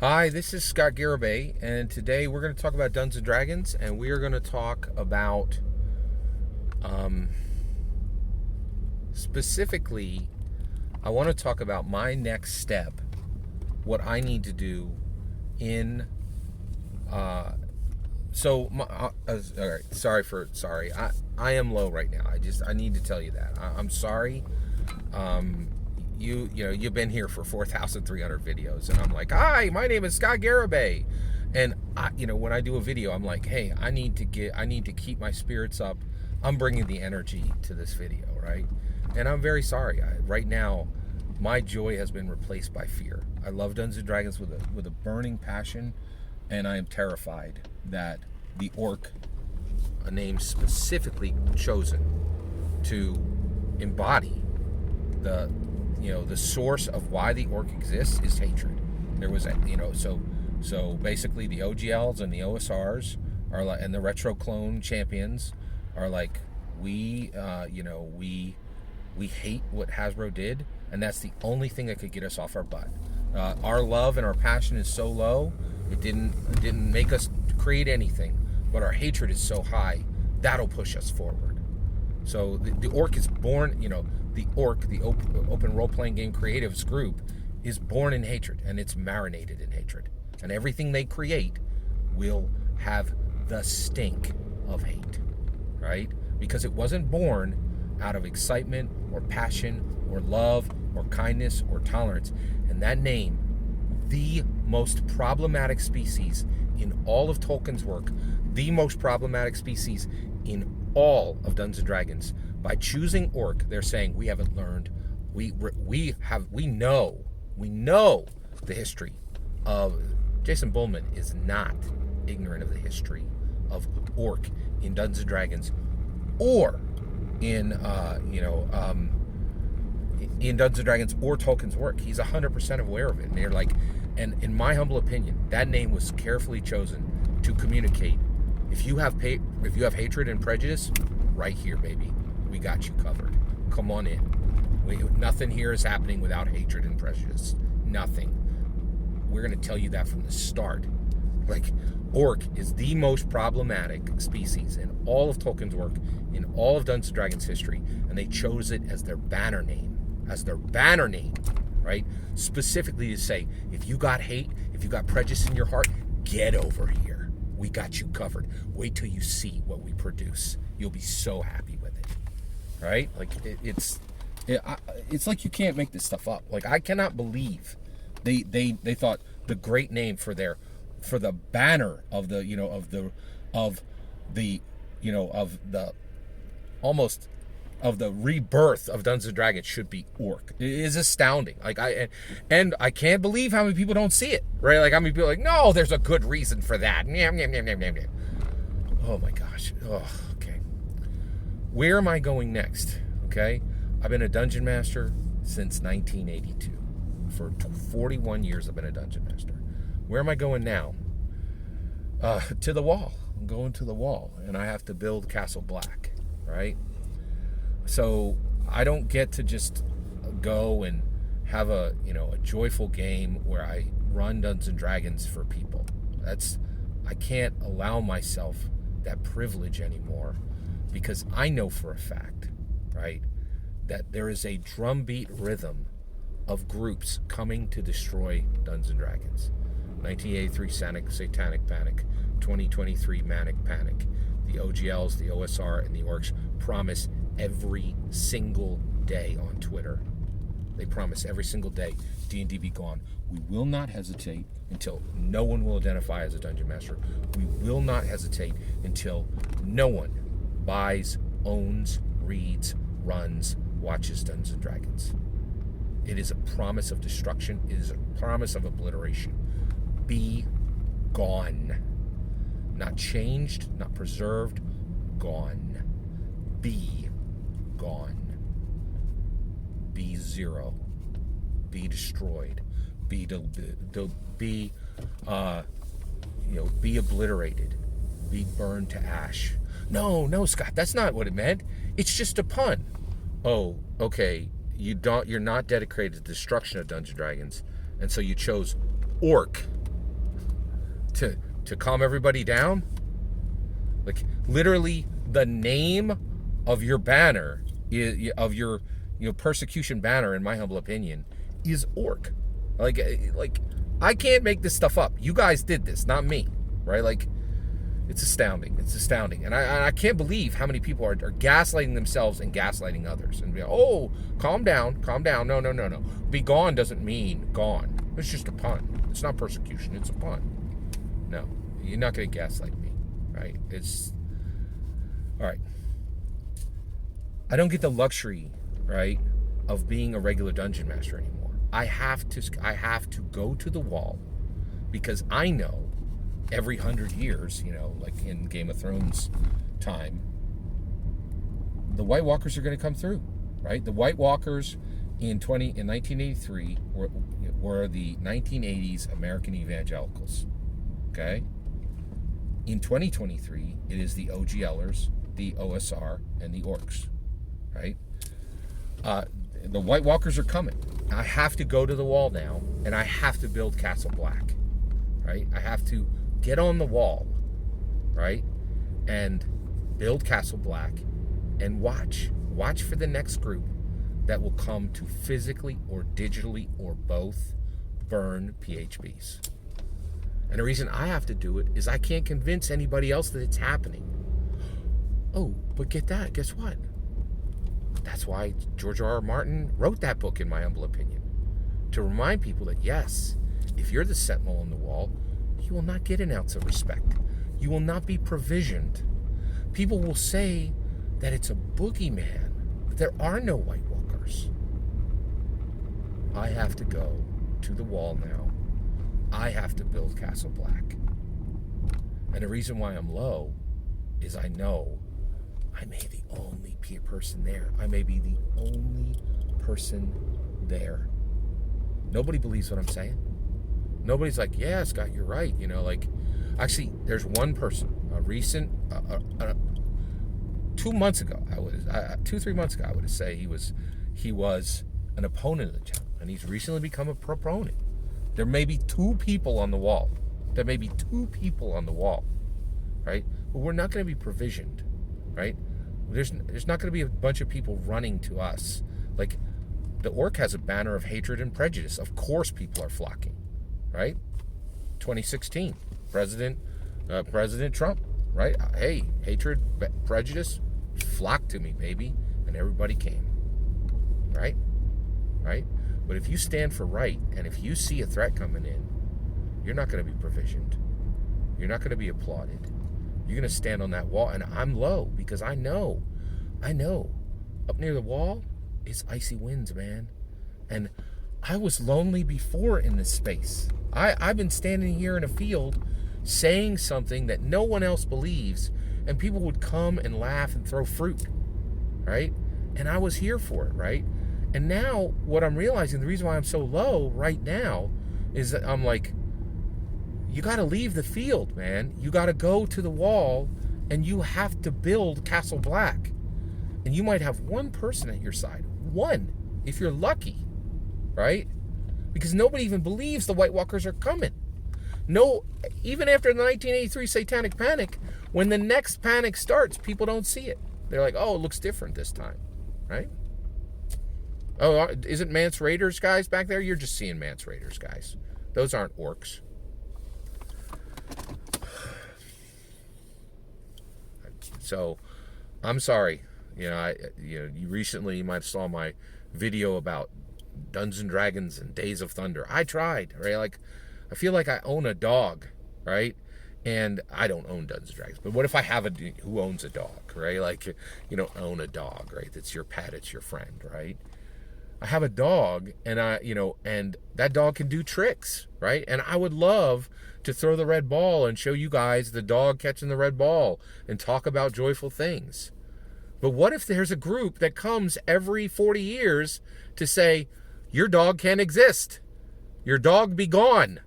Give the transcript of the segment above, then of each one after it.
Hi, this is Scott Garibay, and today we're going to talk about Dungeons and Dragons, and we are going to talk about um, specifically. I want to talk about my next step, what I need to do in. All right. Sorry. I am low right now. I need to tell you that I'm sorry. Um, you've been here for 4,300 videos, and I'm like, hi, my name is Scott Garibay, and when I do a video, I'm like, hey, I need to keep my spirits up. I'm bringing the energy to this video, right? And I'm very sorry. Right now, my joy has been replaced by fear. I love Dungeons and Dragons with a burning passion, and I am terrified that the orc, a name specifically chosen to embody the source of why the orc exists, is hatred. There was so basically the OGLs and the OSRs are like, and the retro clone champions are like, we hate what Hasbro did, and that's the only thing that could get us off our butt. Our love and our passion is so low, it didn't make us create anything, but our hatred is so high, that'll push us forward. So the orc is born, the orc, the open role-playing game creatives group, is born in hatred, and it's marinated in hatred. And everything they create will have the stink of hate, right? Because it wasn't born out of excitement or passion or love or kindness or tolerance. And that name, the most problematic species in all of Tolkien's work, the most problematic species in all of Dungeons and Dragons, by choosing orc, they're saying we haven't learned, we know the history of. Jason Bullman is not ignorant of the history of orc in Dungeons and Dragons, or in in Dungeons and Dragons or Tolkien's work. He's 100% aware of it, and they're like, and in my humble opinion, that name was carefully chosen to communicate. If you have hatred and prejudice, right here, baby, we got you covered. Come on in. Nothing here is happening without hatred and prejudice. Nothing. We're going to tell you that from the start. Like, orc is the most problematic species in all of Tolkien's work, in all of Dungeons and Dragons history, and they chose it as their banner name, right? Specifically to say, if you got hate, if you got prejudice in your heart, get over here. We got you covered. Wait till you see what we produce. You'll be so happy with it, right? Like, it's like you can't make this stuff up. Like, I cannot believe they thought the great name for the banner of the rebirth of Dungeons and Dragons should be orc. It is astounding. Like, I can't believe how many people don't see it, right? Like, how many people are like, no, there's a good reason for that. Oh my gosh. Oh, okay. Where am I going next? Okay, I've been a dungeon master since 1982. For 41 years, I've been a dungeon master. Where am I going now? To the wall. I'm going to the wall, and I have to build Castle Black, right? So I don't get to just go and have a joyful game where I run Dungeons and Dragons for people. I can't allow myself that privilege anymore, because I know for a fact, right, that there is a drumbeat rhythm of groups coming to destroy Dungeons and Dragons. 1983 Satanic Panic, 2023 Manic Panic. The OGLs, the OSR, and the orcs promise every single day on Twitter. They promise every single day, D&D be gone. We will not hesitate until no one will identify as a dungeon master. We will not hesitate until no one buys, owns, reads, runs, watches Dungeons and Dragons. It is a promise of destruction. It is a promise of obliteration. Be gone. Not changed, not preserved, gone. Be gone. Be zero. Be destroyed. Be obliterated. Be burned to ash. No, Scott, that's not what it meant. It's just a pun. Oh, okay. You're not dedicated to the destruction of Dungeons and Dragons, and so you chose orc to calm everybody down? Like, literally, the name of your banner, of your persecution banner, in my humble opinion, is orc. Like I can't make this stuff up. You guys did this, not me, right? Like, it's astounding. It's astounding. And I can't believe how many people are gaslighting themselves and gaslighting others. And be like, oh, calm down. No. Be gone doesn't mean gone. It's just a pun. It's not persecution. It's a pun. No, you're not going to gaslight me, right? All right. I don't get the luxury, right, of being a regular dungeon master anymore. I have to go to the wall, because I know every 100 years, like in Game of Thrones time, the White Walkers are going to come through, right? The White Walkers in 1983 were the 1980s American evangelicals, okay? In 2023, it is the OGLers, the OSR, and the orcs, right? The White Walkers are coming. I have to go to the wall now, and I have to build Castle Black, right? I have to get on the wall, right? And build Castle Black and watch for the next group that will come to physically or digitally or both burn PHBs. And the reason I have to do it is I can't convince anybody else that it's happening. Oh, but get that. Guess what? That's why George R.R. Martin wrote that book, in my humble opinion. To remind people that, yes, if you're the sentinel on the wall, you will not get an ounce of respect. You will not be provisioned. People will say that it's a boogeyman, but there are no White Walkers. I have to go to the wall now. I have to build Castle Black. And the reason why I'm low is I know I may be the only person there. I may be the only person there. Nobody believes what I'm saying. Nobody's like, yeah, Scott, you're right. Actually, there's one person, a recent, 2 months ago, 2-3 months ago, I would say he was an opponent of the channel, and he's recently become a proponent. There may be 2 people on the wall. Right? But we're not going to be provisioned, right? There's not going to be a bunch of people running to us. Like, the orc has a banner of hatred and prejudice. Of course people are flocking, right? 2016, President Trump, right? Hey, hatred, prejudice, flock to me, baby. And everybody came, right? But if you stand for right, and if you see a threat coming in, you're not going to be provisioned. You're not going to be applauded. You're going to stand on that wall, and I'm low because I know, up near the wall is icy winds, man. And I was lonely before in this space. I've been standing here in a field saying something that no one else believes, and people would come and laugh and throw fruit, right? And I was here for it, right? And now what I'm realizing, the reason why I'm so low right now is that I'm like, you got to leave the field, man. You got to go to the wall, and you have to build Castle Black. And you might have one person at your side. One, if you're lucky, right? Because nobody even believes the White Walkers are coming. No, even after the 1983 Satanic Panic, when the next panic starts, people don't see it. They're like, oh, it looks different this time, right? Oh, isn't Mance Raiders guys back there? You're just seeing Mance Raiders guys. Those aren't orcs. So, I'm sorry. You recently might have saw my video about Dungeons and Dragons and Days of Thunder. I tried, right? Like, I feel like I own a dog, right? And I don't own Dungeons and Dragons. But what if I have who owns a dog, right? Like, you don't own a dog, right? That's your pet, it's your friend, right? I have a dog, and and that dog can do tricks, right? And I would love to throw the red ball and show you guys the dog catching the red ball and talk about joyful things. But what if there's a group that comes every 40 years to say, your dog can't exist. Your dog be gone,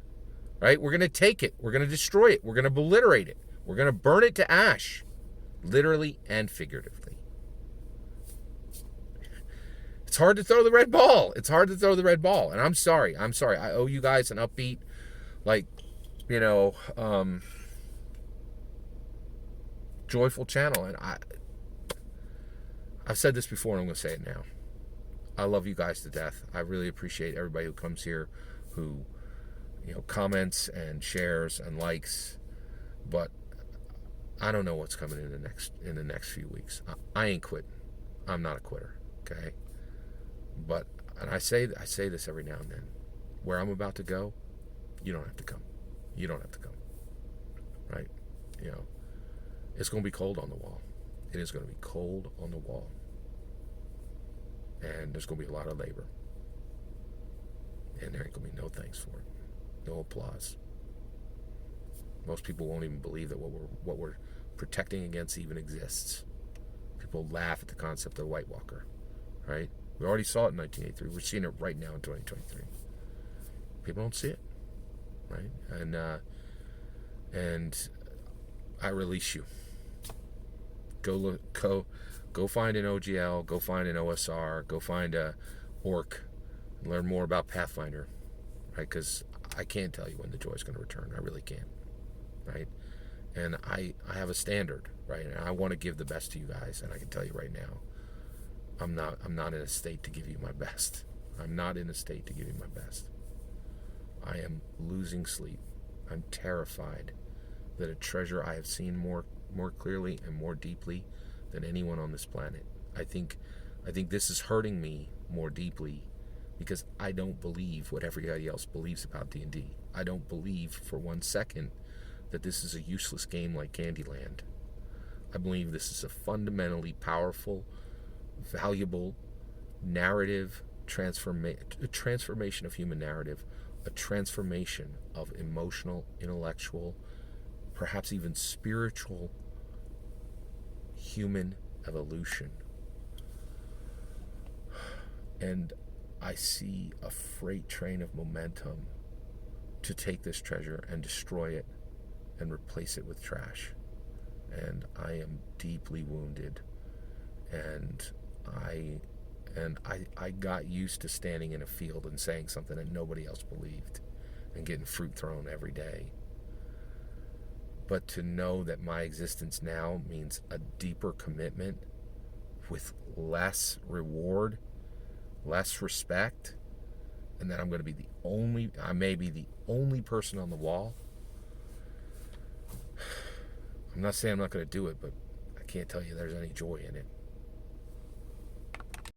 right? We're going to take it. We're going to destroy it. We're going to obliterate it. We're going to burn it to ash, literally and figuratively. It's hard to throw the red ball. And I'm sorry. I owe you guys an upbeat, you know, joyful channel. And I've said this before and I'm going to say it now. I love you guys to death. I really appreciate everybody who comes here, who, comments and shares and likes. But I don't know what's coming in the next few weeks. I ain't quitting. I'm not a quitter. Okay. But, and I say this every now and then. Where I'm about to go, you don't have to come. You don't have to come. Right? It's going to be cold on the wall. It is going to be cold on the wall. And there's going to be a lot of labor. And there ain't going to be no thanks for it. No applause. Most people won't even believe that what we're protecting against even exists. People laugh at the concept of the White Walker. Right? We already saw it in 1983. We're seeing it right now in 2023. People don't see it. Right? And I release you. Go find an OGL, go find an OSR, go find a orc, and learn more about Pathfinder, right? Because I can't tell you when the joy is going to return. I really can't, right? And I have a standard, right? And I want to give the best to you guys, and I can tell you right now, I'm not in a state to give you my best. I'm not in a state to give you my best. I am losing sleep. I'm terrified that a treasure I have seen more clearly and more deeply than anyone on this planet. I think this is hurting me more deeply because I don't believe what everybody else believes about D&D. I don't believe for 1 second that this is a useless game like Candyland. I believe this is a fundamentally powerful, valuable narrative a transformation of human narrative, a transformation of emotional, intellectual, perhaps even spiritual human evolution. And I see a freight train of momentum to take this treasure and destroy it and replace it with trash. And I am deeply wounded. And I got used to standing in a field and saying something that nobody else believed and getting fruit thrown every day. But to know that my existence now means a deeper commitment with less reward, less respect, and that I may be the only person on the wall. I'm not saying I'm not going to do it, but I can't tell you there's any joy in it.